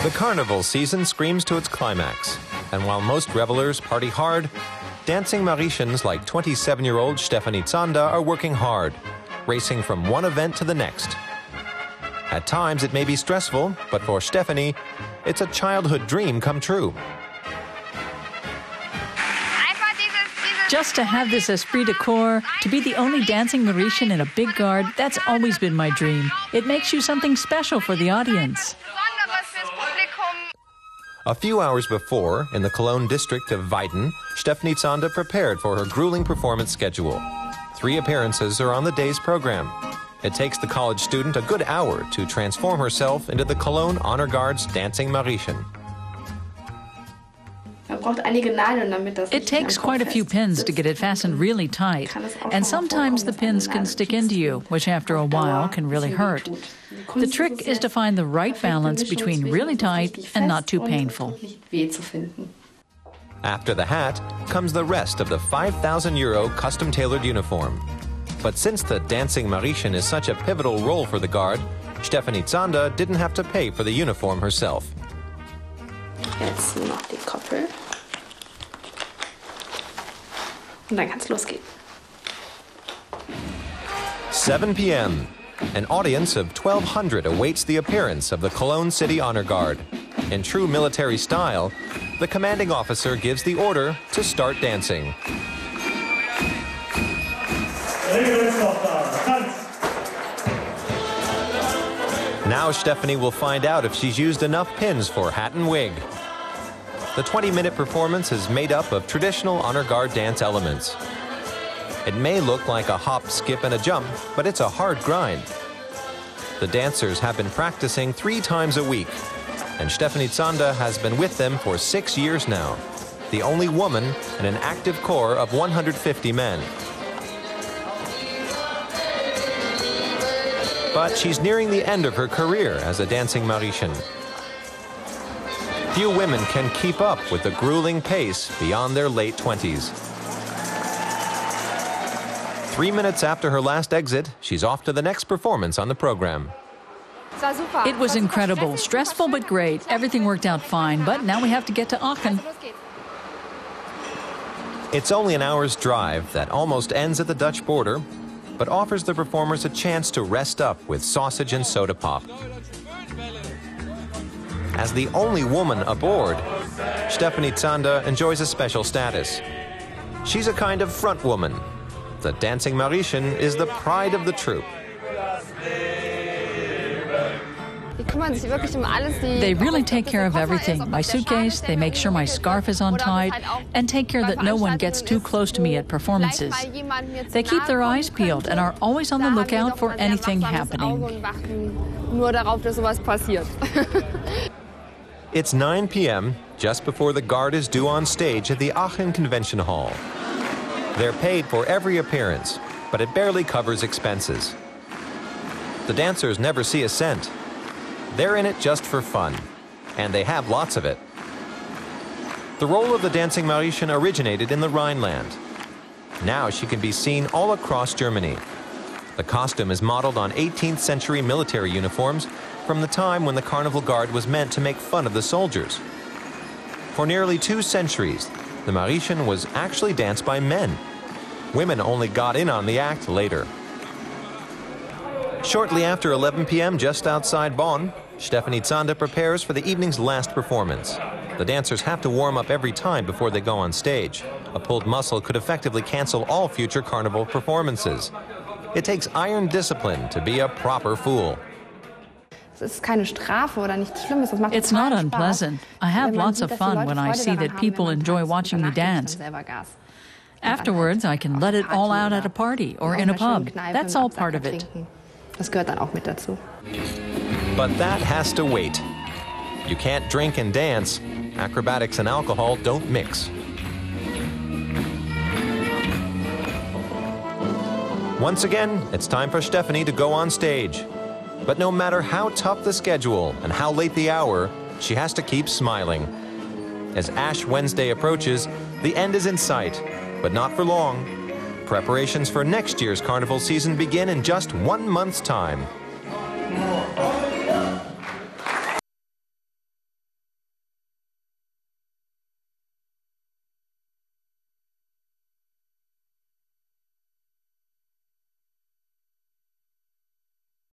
The carnival season screams to its climax, and while most revelers party hard, dancing Mariechens like 27-year-old Stefanie Zander are working hard, racing from one event to the next. At times it may be stressful, but for Stefanie, it's a childhood dream come true. Just to have this esprit de corps, to be the only dancing Mariechen in a big guard, that's always been my dream. It makes you something special for the audience. A few hours before, in the Cologne district of Weiden, Stefanie Zander prepared for her grueling performance schedule. 3 appearances are on the day's program. It takes the college student a good hour to transform herself into the Cologne Honor Guard's dancing Mariechen. It takes quite a few pins to get it fastened really tight, and sometimes the pins can stick into you, which after a while can really hurt. The trick is to find the right balance between really tight and not too painful. After the hat comes the rest of the €5,000 custom-tailored uniform. But since the dancing Mariechen is such a pivotal role for the Guard, Stefanie Zander didn't have to pay for the uniform herself. Jetzt noch die Koppel. Und dann kann's losgehen. 7 p.m. An audience of 1,200 awaits the appearance of the Cologne City Honor Guard. In true military style, the commanding officer gives the order to start dancing. Now Stefanie will find out if she's used enough pins for hat and wig. The 20-minute performance is made up of traditional honor guard dance elements. It may look like a hop, skip, and a jump, but it's a hard grind. The dancers have been practicing 3 times a week, and Stefanie Zander has been with them for 6 years now, the only woman in an active corps of 150 men. But she's nearing the end of her career as a dancing Mariechen. Few women can keep up with the grueling pace beyond their late 20s. 3 minutes after her last exit, she's off to the next performance on the program. It was incredible, stressful but great. Everything worked out fine, but now we have to get to Aachen. It's only an hour's drive that almost ends at the Dutch border, but offers the performers a chance to rest up with sausage and soda pop. As the only woman aboard, Stefanie Zander enjoys a special status. She's a kind of front woman. The dancing Mariechen is the pride of the troupe. They really take care of everything. My suitcase, they make sure my scarf is on tight, and take care that no one gets too close to me at performances. They keep their eyes peeled and are always on the lookout for anything happening. It's 9 p.m., just before the Guard is due on stage at the Aachen Convention Hall. They're paid for every appearance, but it barely covers expenses. The dancers never see a cent. They're in it just for fun, and they have lots of it. The role of the dancing Mariechen originated in the Rhineland. Now she can be seen all across Germany. The costume is modeled on 18th century military uniforms from the time when the Carnival Guard was meant to make fun of the soldiers. For nearly 2 centuries, the Mariechen was actually danced by men. Women only got in on the act later. Shortly after 11 p.m., just outside Bonn, Stefanie Zander prepares for the evening's last performance. The dancers have to warm up every time before they go on stage. A pulled muscle could effectively cancel all future carnival performances. It takes iron discipline to be a proper fool. It's not unpleasant. I have lots of fun when I see that people enjoy watching me dance. Afterwards, I can let it all out at a party or in a pub. That's all part of it. But that has to wait. You can't drink and dance. Acrobatics and alcohol don't mix. Once again, it's time for Stefanie to go on stage. But no matter how tough the schedule and how late the hour, she has to keep smiling. As Ash Wednesday approaches, the end is in sight, but not for long. Preparations for next year's carnival season begin in just 1 month's time.